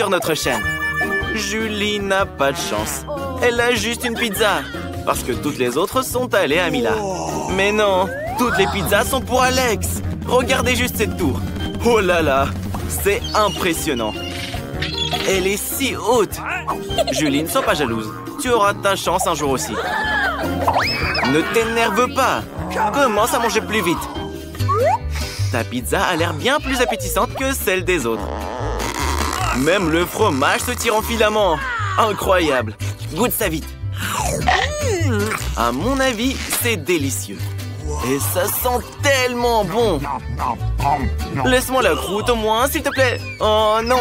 sur notre chaîne. Julie n'a pas de chance. Elle a juste une pizza. Parce que toutes les autres sont allées à Mila. Mais non, toutes les pizzas sont pour Alex. Regardez juste cette tour. Oh là là, c'est impressionnant. Elle est si haute. Julie, ne sois pas jalouse. Tu auras ta chance un jour aussi. Ne t'énerve pas. Commence à manger plus vite. Ta pizza a l'air bien plus appétissante que celle des autres. Même le fromage se tire en filaments. Incroyable. Goûte ça vite. À mon avis, c'est délicieux. Et ça sent tellement bon. Laisse-moi la croûte au moins, s'il te plaît. Oh non.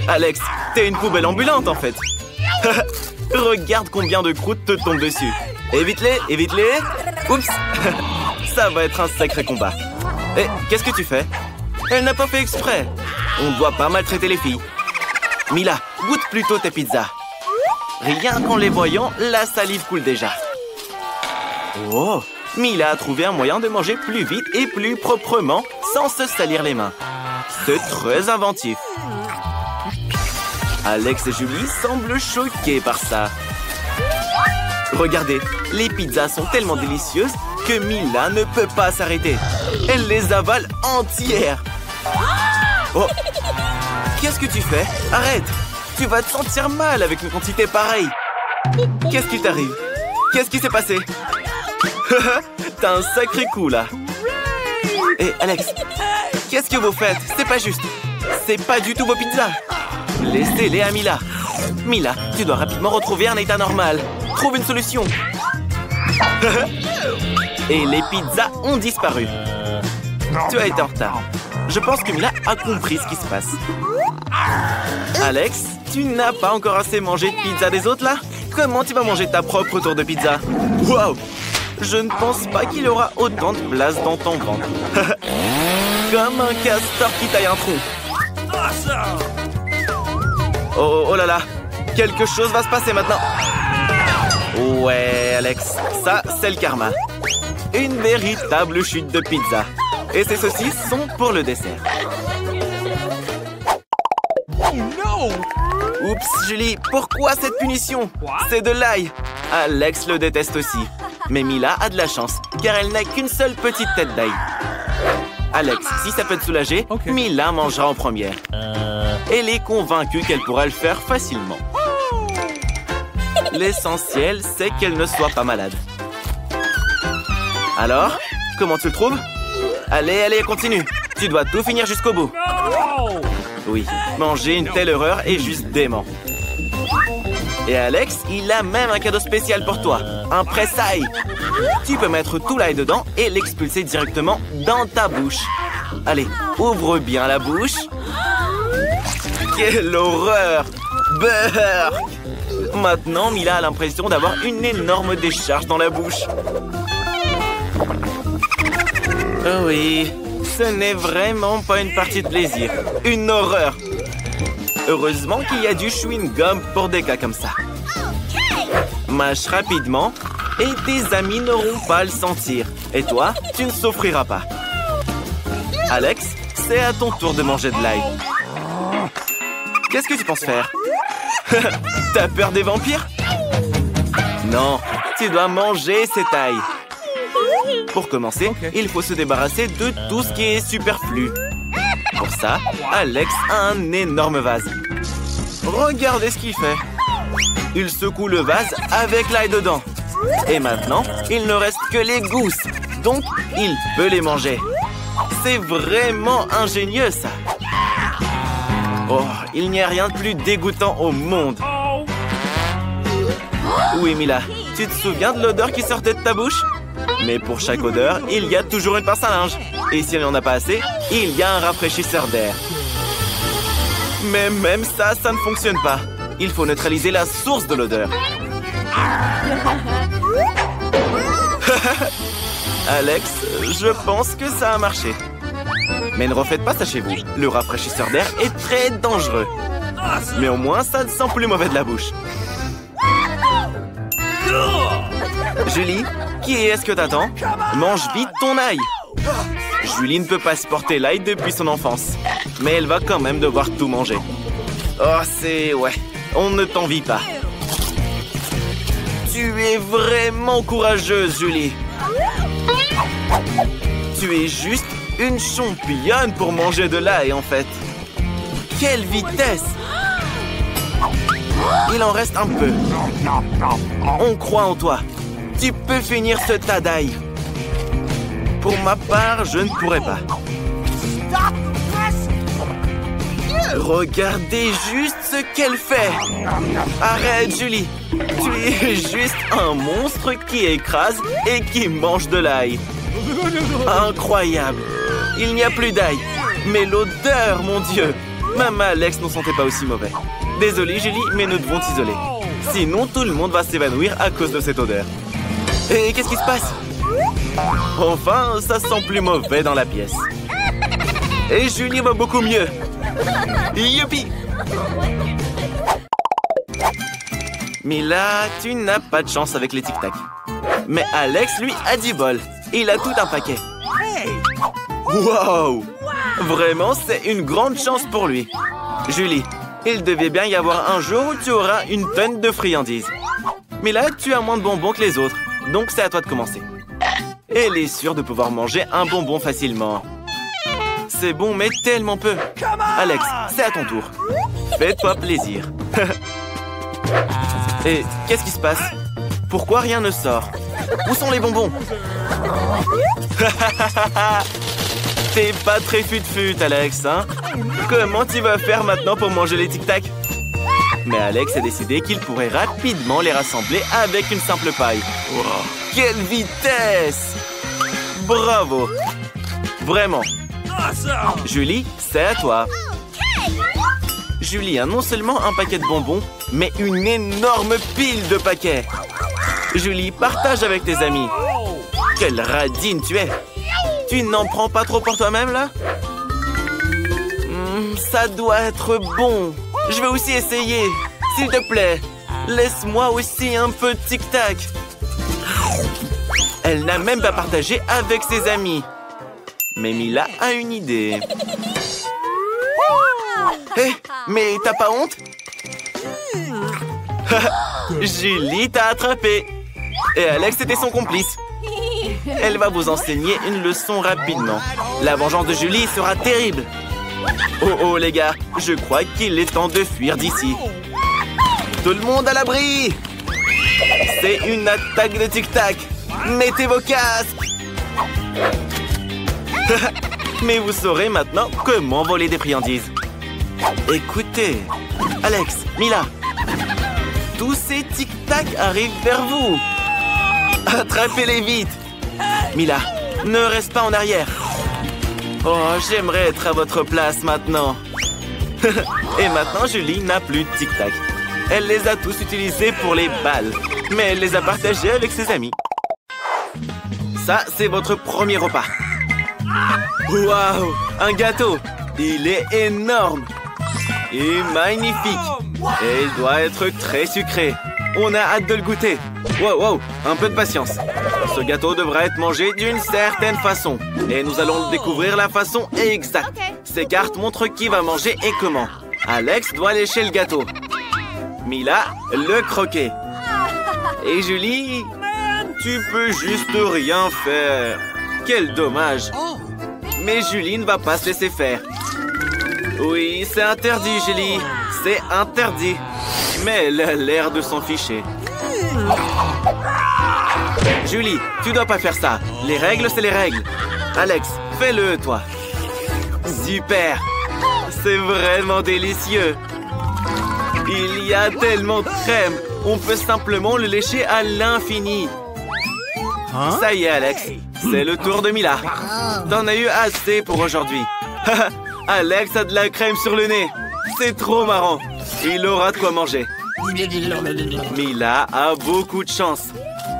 Alex, t'es une poubelle ambulante en fait. Regarde combien de croûtes te tombent dessus. Évite-les, évite-les. Oups. Ça va être un sacré combat. Et qu'est-ce que tu fais? Elle n'a pas fait exprès. On ne doit pas maltraiter les filles. Mila, goûte plutôt tes pizzas. Rien qu'en les voyant, la salive coule déjà. Oh, Mila a trouvé un moyen de manger plus vite et plus proprement sans se salir les mains. C'est très inventif. Alex et Julie semblent choqués par ça. Regardez, les pizzas sont tellement délicieuses que Mila ne peut pas s'arrêter. Elle les avale entières. Oh, qu'est-ce que tu fais? Arrête! Tu vas te sentir mal avec une quantité pareille. Qu'est-ce qui t'arrive? Qu'est-ce qui s'est passé? T'as un sacré coup là. Hé, Alex, qu'est-ce que vous faites? C'est pas juste. C'est pas du tout vos pizzas. Laissez-les à Mila. Mila, tu dois rapidement retrouver un état normal. Trouve une solution. Et les pizzas ont disparu. Tu as été en retard. Je pense que Mila a compris ce qui se passe. Alex, tu n'as pas encore assez mangé de pizza des autres là? Comment tu vas manger ta propre tour de pizza? Waouh! Je ne pense pas qu'il y aura autant de place dans ton ventre. Comme un castor qui taille un trou. Oh, oh là là! Quelque chose va se passer maintenant. Ouais, Alex, ça, c'est le karma. Une véritable chute de pizza. Et ces saucisses sont pour le dessert. Oups, Julie, pourquoi cette punition? C'est de l'ail. Alex le déteste aussi. Mais Mila a de la chance, car elle n'a qu'une seule petite tête d'ail. Alex, si ça peut te soulager, Mila mangera en première. Elle est convaincue qu'elle pourra le faire facilement. L'essentiel, c'est qu'elle ne soit pas malade. Alors, comment tu le trouves? Allez, allez, continue. Tu dois tout finir jusqu'au bout. Oui, manger une telle erreur est juste dément. Et Alex, il a même un cadeau spécial pour toi. Un presse-ail. Tu peux mettre tout l'ail dedans et l'expulser directement dans ta bouche. Allez, ouvre bien la bouche. Quelle horreur! Beurre! Maintenant, Mila a l'impression d'avoir une énorme décharge dans la bouche. Oh oui, ce n'est vraiment pas une partie de plaisir. Une horreur. Heureusement qu'il y a du chewing-gum pour des cas comme ça. Mâche rapidement et tes amis n'auront pas à le sentir. Et toi, tu ne souffriras pas. Alex, c'est à ton tour de manger de l'ail. Qu'est-ce que tu penses faire? T'as peur des vampires? Non, tu dois manger cette ail. Pour commencer, il faut se débarrasser de tout ce qui est superflu. Pour ça, Alex a un énorme vase. Regardez ce qu'il fait. Il secoue le vase avec l'ail dedans. Et maintenant, il ne reste que les gousses. Donc, il peut les manger. C'est vraiment ingénieux, ça. Oh, il n'y a rien de plus dégoûtant au monde. Oui, Mila, tu te souviens de l'odeur qui sortait de ta bouche? Mais pour chaque odeur, il y a toujours une pince à linge. Et s'il n'y en a pas assez, il y a un rafraîchisseur d'air. Mais même ça, ça ne fonctionne pas. Il faut neutraliser la source de l'odeur. Alex, je pense que ça a marché. Mais ne refaites pas ça chez vous. Le rafraîchisseur d'air est très dangereux. Mais au moins, ça ne sent plus mauvais de la bouche. Julie, qui est-ce que t'attends? Mange vite ton ail. Julie ne peut pas supporter l'ail depuis son enfance. Mais elle va quand même devoir tout manger. Oh, ouais, on ne t'envie pas. Tu es vraiment courageuse, Julie. Tu es juste une championne pour manger de l'ail, en fait. Quelle vitesse! Il en reste un peu. On croit en toi. Tu peux finir ce tas d'ail. Pour ma part, je ne pourrais pas. Regardez juste ce qu'elle fait. Arrête, Julie. Tu es juste un monstre qui écrase et qui mange de l'ail. Incroyable. Il n'y a plus d'ail. Mais l'odeur, mon Dieu. Même Alex n'en sentait pas aussi mauvais. Désolé, Julie, mais nous devons t'isoler. Sinon, tout le monde va s'évanouir à cause de cette odeur. Et qu'est-ce qui se passe? Enfin, ça sent plus mauvais dans la pièce. Et Julie va beaucoup mieux. Youpi! Mila, tu n'as pas de chance avec les tic-tac. Mais Alex, lui, a du bol. Il a tout un paquet. Wow! Vraiment, c'est une grande chance pour lui. Julie, il devait bien y avoir un jour où tu auras une tonne de friandises. Mais là, tu as moins de bonbons que les autres. Donc, c'est à toi de commencer. Elle est sûre de pouvoir manger un bonbon facilement. C'est bon, mais tellement peu. Alex, c'est à ton tour. Fais-toi plaisir. Et qu'est-ce qui se passe? Pourquoi rien ne sort? Où sont les bonbons? T'es pas très fut-fut, Alex, hein? Comment tu vas faire maintenant pour manger les tic-tac? Mais Alex a décidé qu'il pourrait rapidement les rassembler avec une simple paille. Wow. Quelle vitesse! Bravo! Vraiment. Julie, c'est à toi. Julie a non seulement un paquet de bonbons, mais une énorme pile de paquets. Julie, partage avec tes amis. Quelle radine tu es! Tu n'en prends pas trop pour toi-même, là? Ça doit être bon. Je vais aussi essayer. S'il te plaît, laisse-moi aussi un peu de tic-tac. Elle n'a même pas partagé avec ses amis. Mais Mila a une idée. Hé, mais t'as pas honte? Julie t'a attrapé. Et Alex était son complice. Elle va vous enseigner une leçon rapidement. La vengeance de Julie sera terrible. Oh, les gars, je crois qu'il est temps de fuir d'ici. Tout le monde à l'abri! C'est une attaque de tic-tac. Mettez vos casques. Mais vous saurez maintenant comment voler des friandises. Écoutez, Alex, Mila, tous ces tic-tac arrivent vers vous. Attrapez-les vite. Mila, ne reste pas en arrière. Oh, j'aimerais être à votre place maintenant. Et maintenant, Julie n'a plus de tic-tac. Elle les a tous utilisés pour les balles. Mais elle les a partagés avec ses amis. Ça, c'est votre premier repas. Waouh, un gâteau. Il est énorme. Et magnifique. Et il doit être très sucré. On a hâte de le goûter. Wow, un peu de patience. Ce gâteau devra être mangé d'une certaine façon. Et nous allons découvrir la façon exacte. Ces cartes montrent qui va manger et comment. Alex doit lécher le gâteau. Mila, le croquer. Et Julie, tu peux juste rien faire. Quel dommage. Mais Julie ne va pas se laisser faire. Oui, c'est interdit, Julie. C'est interdit. Mais elle a l'air de s'en ficher. Julie, tu dois pas faire ça. Les règles, c'est les règles. Alex, fais-le, toi. Super. C'est vraiment délicieux. Il y a tellement de crème. On peut simplement le lécher à l'infini. Ça y est, Alex. C'est le tour de Mila. T'en as eu assez pour aujourd'hui. Alex a de la crème sur le nez. C'est trop marrant. Il aura de quoi manger. Mila a beaucoup de chance.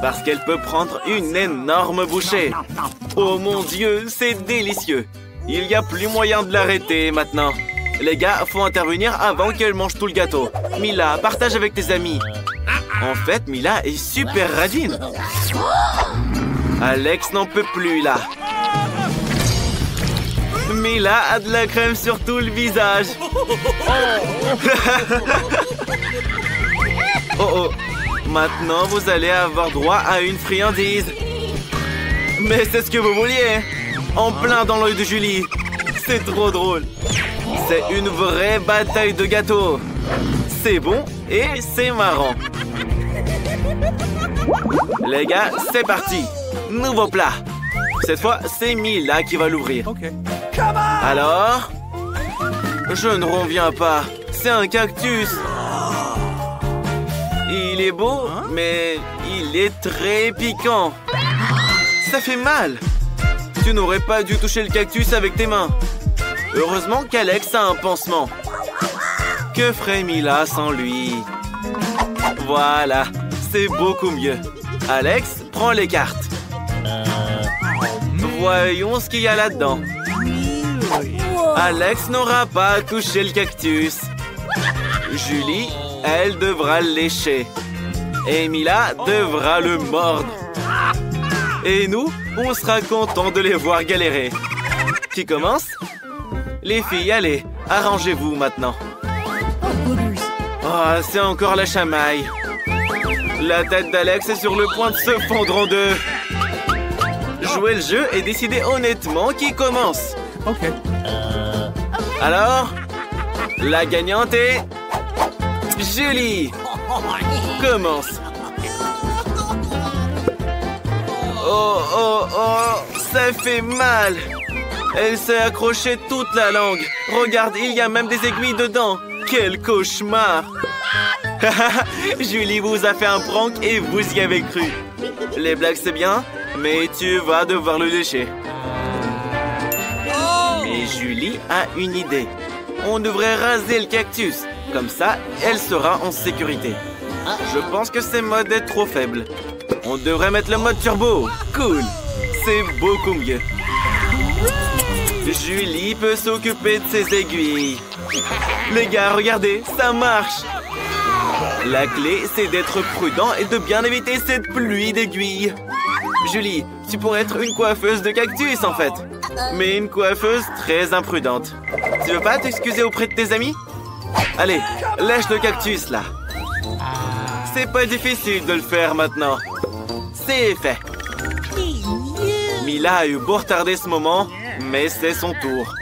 Parce qu'elle peut prendre une énorme bouchée. Oh mon Dieu, c'est délicieux. Il n'y a plus moyen de l'arrêter maintenant. Les gars, faut intervenir avant qu'elle mange tout le gâteau. Mila, partage avec tes amis. En fait, Mila est super radine. Alex n'en peut plus, là. Mila a de la crème sur tout le visage. Oh oh. Maintenant, vous allez avoir droit à une friandise. Mais c'est ce que vous vouliez. En plein dans l'œil de Julie. C'est trop drôle. C'est une vraie bataille de gâteaux. C'est bon et c'est marrant. Les gars, c'est parti. Nouveau plat. Cette fois, c'est Mila qui va l'ouvrir. Alors? Je ne reviens pas. C'est un cactus. Il est beau, mais il est très piquant. Ça fait mal. Tu n'aurais pas dû toucher le cactus avec tes mains. Heureusement qu'Alex a un pansement. Que ferait Mila sans lui? Voilà, c'est beaucoup mieux. Alex, prends les cartes. Voyons ce qu'il y a là-dedans. Alex n'aura pas touché le cactus. Julie, elle devra le lécher. Et Mila devra le mordre. Et nous, on sera contents de les voir galérer. Qui commence? Les filles, allez, arrangez-vous maintenant. Oh, c'est encore la chamaille. La tête d'Alex est sur le point de se fondre en deux. Jouez le jeu et décidez honnêtement qui commence. Alors, la gagnante est... Julie. Commence. Oh, oh, oh, ça fait mal. Elle s'est accrochée toute la langue. Regarde, il y a même des aiguilles dedans. Quel cauchemar. Julie vous a fait un prank et vous y avez cru. Les blagues, c'est bien, mais tu vas devoir le lécher. Mais Julie a une idée. On devrait raser le cactus. Comme ça, elle sera en sécurité. Je pense que ce mode est trop faible. On devrait mettre le mode turbo. Cool. C'est beaucoup mieux. Julie peut s'occuper de ses aiguilles. Les gars, regardez, ça marche. La clé, c'est d'être prudent et de bien éviter cette pluie d'aiguilles. Julie, tu pourrais être une coiffeuse de cactus, en fait. Mais une coiffeuse très imprudente. Tu veux pas t'excuser auprès de tes amis? Allez, lâche le cactus, là. C'est pas difficile de le faire maintenant. C'est fait. Mila a eu beau retarder ce moment, mais c'est son tour.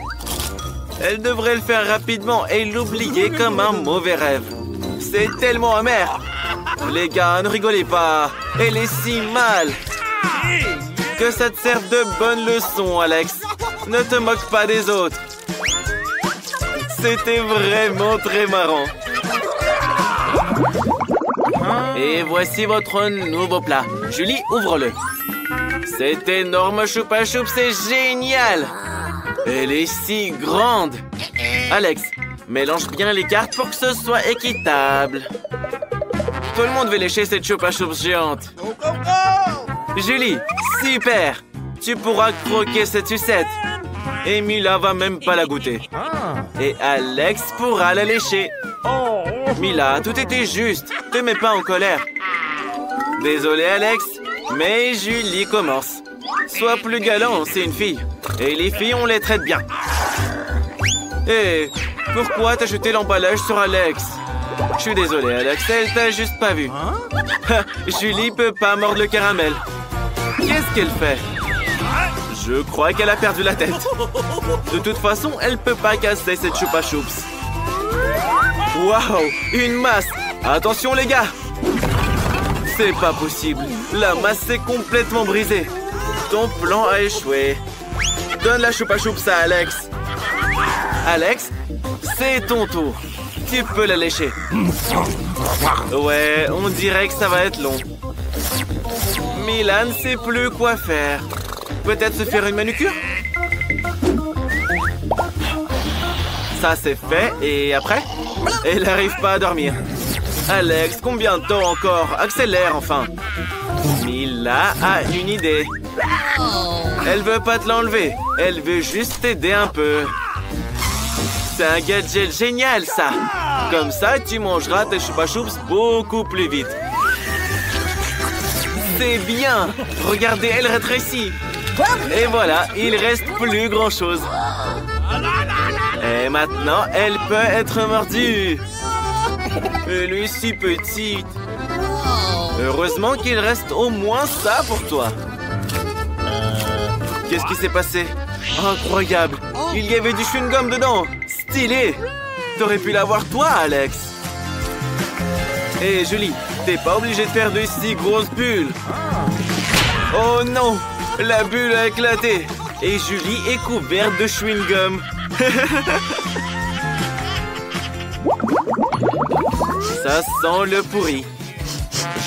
Elle devrait le faire rapidement et l'oublier comme un mauvais rêve. C'est tellement amer. Les gars, ne rigolez pas. Elle est si mal. Que ça te serve de bonne leçon, Alex. Ne te moque pas des autres. C'était vraiment très marrant. Et voici votre nouveau plat. Julie, ouvre-le. Cet énorme choupa choups, c'est génial. Elle est si grande. Alex, mélange bien les cartes pour que ce soit équitable. Tout le monde veut lécher cette choupa choups géante. Julie, super. Tu pourras croquer cette sucette. Et Mila va même pas la goûter. Et Alex pourra la lécher. Mila, tout était juste. Te mets pas en colère. Désolé, Alex, mais Julie commence. Sois plus galant, c'est une fille. Et les filles, on les traite bien. Hé, pourquoi t'as jeté l'emballage sur Alex? Je suis désolé, Alex, elle t'a juste pas vu. Julie peut pas mordre le caramel. Qu'est-ce qu'elle fait? Je crois qu'elle a perdu la tête. De toute façon, elle peut pas casser cette choupa choups. Waouh, une masse. Attention, les gars. C'est pas possible. La masse est complètement brisée. Ton plan a échoué. Donne la choupa choups à Alex. Alex, c'est ton tour. Tu peux la lécher. Ouais, on dirait que ça va être long. Mila ne sait plus quoi faire. Peut-être se faire une manucure? Ça, c'est fait. Et après? Elle n'arrive pas à dormir. Alex, combien de temps encore? Accélère, enfin. Mila a une idée. Elle veut pas te l'enlever. Elle veut juste t'aider un peu. C'est un gadget génial, ça. Comme ça, tu mangeras tes choupa choups beaucoup plus vite. C'est bien. Regardez, elle rétrécit. Et voilà, il reste plus grand-chose. Et maintenant, elle peut être mordue. Elle est si petite. Heureusement qu'il reste au moins ça pour toi. Qu'est-ce qui s'est passé? Incroyable! Il y avait du chewing-gum dedans! Stylé! T'aurais pu l'avoir toi, Alex! Hé, Julie, t'es pas obligé de faire de si grosses bulles! Oh non! La bulle a éclaté! Et Julie est couverte de chewing-gum! Ça sent le pourri!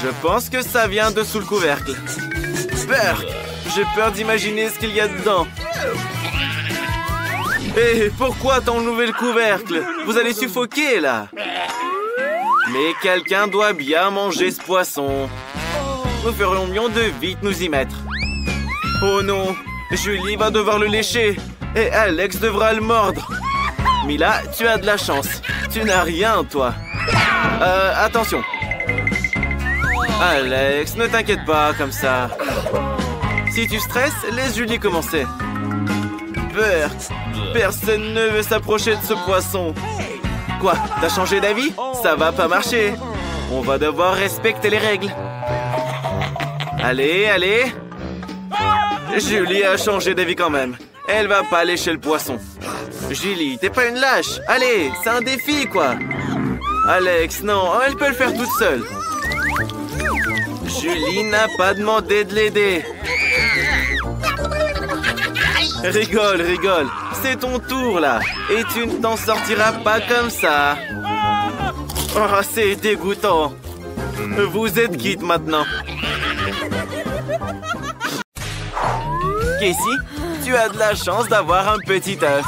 Je pense que ça vient de sous le couvercle! Peur! J'ai peur d'imaginer ce qu'il y a dedans! Hé, pourquoi t'as enlevé le couvercle? Vous allez suffoquer, là! Mais quelqu'un doit bien manger ce poisson. Nous ferions mieux de vite nous y mettre. Oh non! Julie va devoir le lécher. Et Alex devra le mordre. Mila, tu as de la chance. Tu n'as rien, toi. Attention. Alex, ne t'inquiète pas comme ça. Si tu stresses, laisse Julie commencer. Peur. Personne ne veut s'approcher de ce poisson. Quoi? T'as changé d'avis? Ça va pas marcher. On va devoir respecter les règles. Allez, allez. Julie a changé d'avis quand même. Elle va pas lécher le poisson. Julie, t'es pas une lâche. Allez, c'est un défi, quoi. Alex, non, elle peut le faire toute seule. Julie n'a pas demandé de l'aider. Rigole, rigole. C'est ton tour, là. Et tu ne t'en sortiras pas comme ça. Oh, c'est dégoûtant. Vous êtes quitte maintenant. Casey, tu as de la chance d'avoir un petit œuf.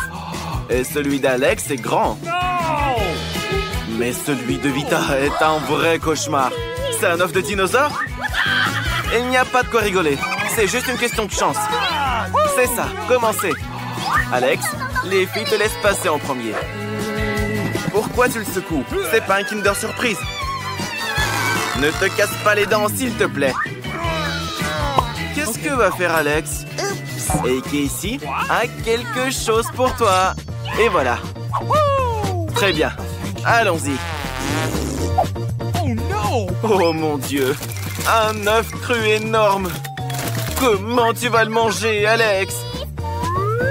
Et celui d'Alex est grand. Mais celui de Vita est un vrai cauchemar. C'est un œuf de dinosaure? Il n'y a pas de quoi rigoler. C'est juste une question de chance. C'est ça, commencez. Alex, les filles te laissent passer en premier. Pourquoi tu le secoues? C'est pas un Kinder Surprise. Ne te casse pas les dents, s'il te plaît. Qu'est-ce que va faire Alex? Et Casey a quelque chose pour toi. Et voilà. Très bien. Allons-y. Oh mon Dieu. Un œuf cru énorme. Comment tu vas le manger, Alex?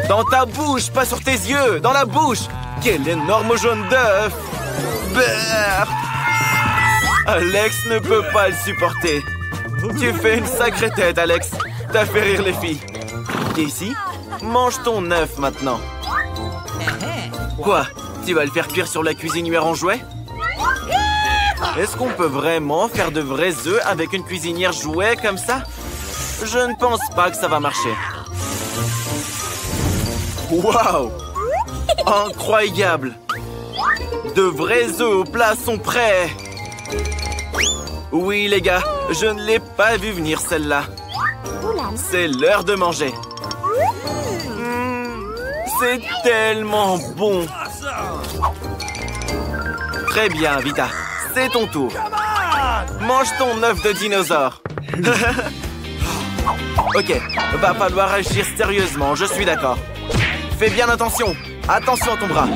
Dans ta bouche, pas sur tes yeux. Dans la bouche. Quel énorme jaune d'œuf. Brrr. Alex ne peut pas le supporter. Tu fais une sacrée tête, Alex. T'as fait rire les filles. Casey, mange ton œuf maintenant. Quoi? Tu vas le faire cuire sur la cuisinière en jouet? Est-ce qu'on peut vraiment faire de vrais œufs avec une cuisinière jouet comme ça? Je ne pense pas que ça va marcher. Waouh! Incroyable! De vrais œufs au plat sont prêts! Oui, les gars, je ne l'ai pas vu venir, celle-là. C'est l'heure de manger. C'est tellement bon! Très bien, Vita. C'est ton tour. Mange ton œuf de dinosaure. Ok, va falloir agir sérieusement, je suis d'accord. Fais bien attention. Attention à ton bras.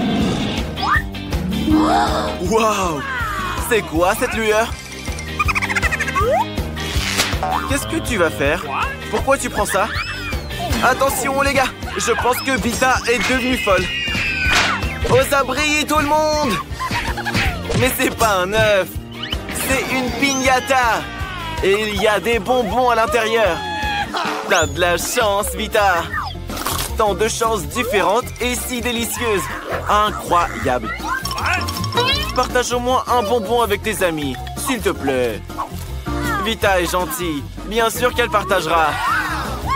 Waouh! C'est quoi cette lueur? Qu'est-ce que tu vas faire? Pourquoi tu prends ça? Attention les gars, je pense que Vita est devenue folle. Aux abris tout le monde! Mais c'est pas un œuf, c'est une piñata. Et il y a des bonbons à l'intérieur. T'as de la chance, Vita. Tant de choses différentes et si délicieuses. Incroyable. Partage au moins un bonbon avec tes amis, s'il te plaît. Vita est gentille. Bien sûr qu'elle partagera.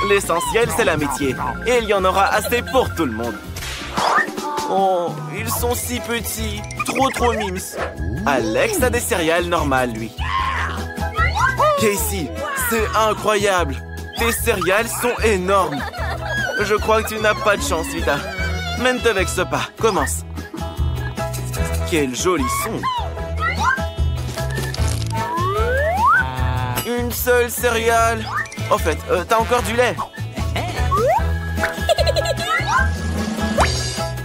L'essentiel, c'est l'amitié. Et il y en aura assez pour tout le monde. Oh, ils sont si petits. Trop mimes. Alex a des céréales normales, lui. Casey, c'est incroyable. Tes céréales sont énormes. Je crois que tu n'as pas de chance, Vita. Mais ne te vexe pas. Commence. Quel joli son. Une seule céréale. En fait, t'as encore du lait.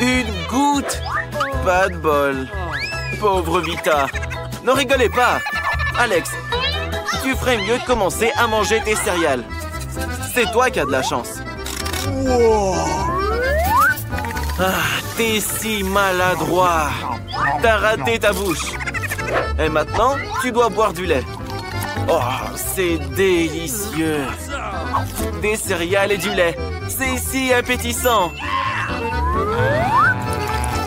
Une goutte. Pas de bol. Pauvre Vita. Ne rigolez pas. Alex, tu ferais mieux de commencer à manger tes céréales. C'est toi qui as de la chance. Ah, t'es si maladroit. T'as raté ta bouche. Et maintenant, tu dois boire du lait. Oh, c'est délicieux. Des céréales et du lait. C'est si appétissant.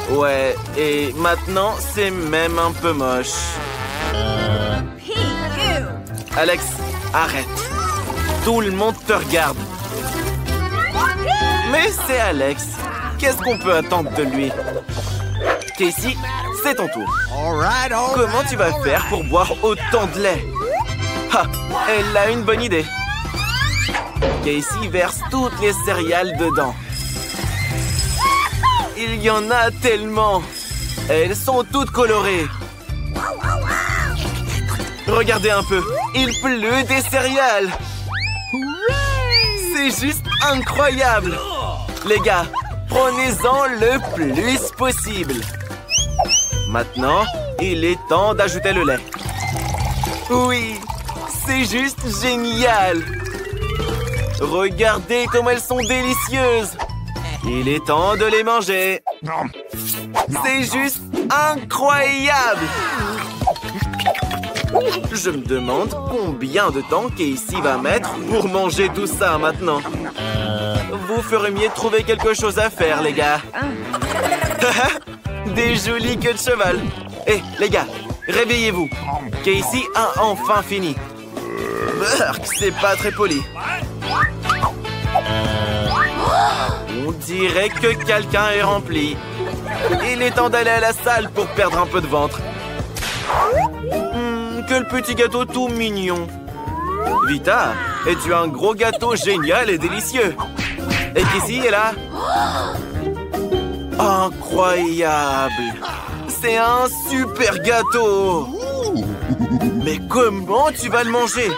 Ouais, et maintenant, c'est même un peu moche. Alex, arrête. Tout le monde te regarde. Mais c'est Alex. Qu'est-ce qu'on peut attendre de lui? Casey, c'est ton tour. Comment tu vas faire pour boire autant de lait? Ah, elle a une bonne idée. Casey verse toutes les céréales dedans. Il y en a tellement. Elles sont toutes colorées. Regardez un peu. Il pleut des céréales. C'est juste incroyable. Les gars, prenez-en le plus possible. Maintenant, il est temps d'ajouter le lait. Oui, c'est juste génial. Regardez comme elles sont délicieuses. Il est temps de les manger. C'est juste incroyable. Je me demande combien de temps Casey va mettre pour manger tout ça maintenant. Vous ferez mieux de trouver quelque chose à faire, les gars. Des jolies queues de cheval. Hé, les gars, réveillez-vous. Casey a enfin fini. Burk, c'est pas très poli. On dirait que quelqu'un est rempli. Il est temps d'aller à la salle pour perdre un peu de ventre. Quel petit gâteau tout mignon. Vita, es-tu un gros gâteau génial et délicieux? Et Casey est là. Incroyable. C'est un super gâteau. Mais comment tu vas le manger?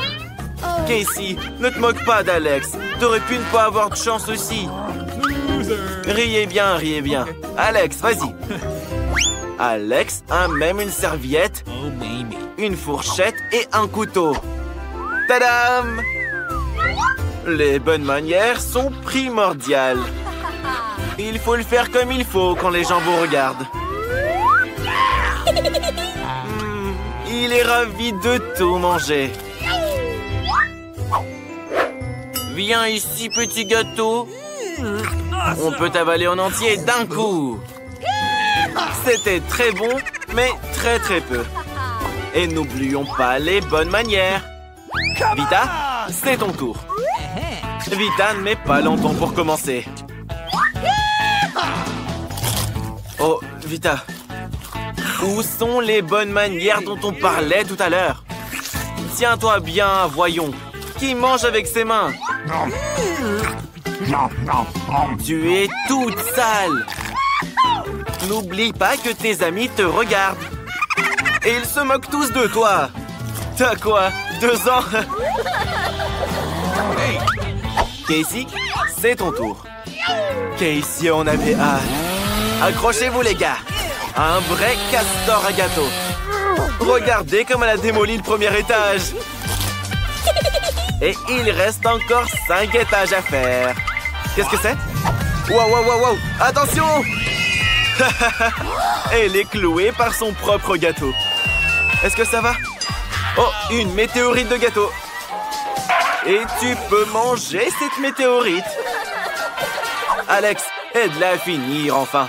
Casey, ne te moque pas d'Alex. T'aurais pu ne pas avoir de chance aussi. Riez bien, riez bien. Alex, vas-y. Alex a même une serviette, une fourchette et un couteau. Tadam! Les bonnes manières sont primordiales. Il faut le faire comme il faut quand les gens vous regardent. Il est ravi de tout manger. Viens ici, petit gâteau. On peut t'avaler en entier d'un coup. C'était très bon, mais très peu. Et n'oublions pas les bonnes manières. Vita, c'est ton tour. Vita ne met pas longtemps pour commencer. Oh, Vita. Où sont les bonnes manières dont on parlait tout à l'heure? Tiens-toi bien, voyons. Qui mange avec ses mains? Tu es toute sale. N'oublie pas que tes amis te regardent. Et ils se moquent tous de toi. T'as quoi, 2 ans? Casey, c'est ton tour. Casey en avait hâte. Accrochez-vous les gars. Un vrai castor à gâteau. Regardez comme elle a démoli le premier étage. Et il reste encore 5 étages à faire. Qu'est-ce que c'est? Wow. Attention! Elle est clouée par son propre gâteau. Est-ce que ça va? Oh, une météorite de gâteau. Et tu peux manger cette météorite. Alex, aide-la à finir enfin.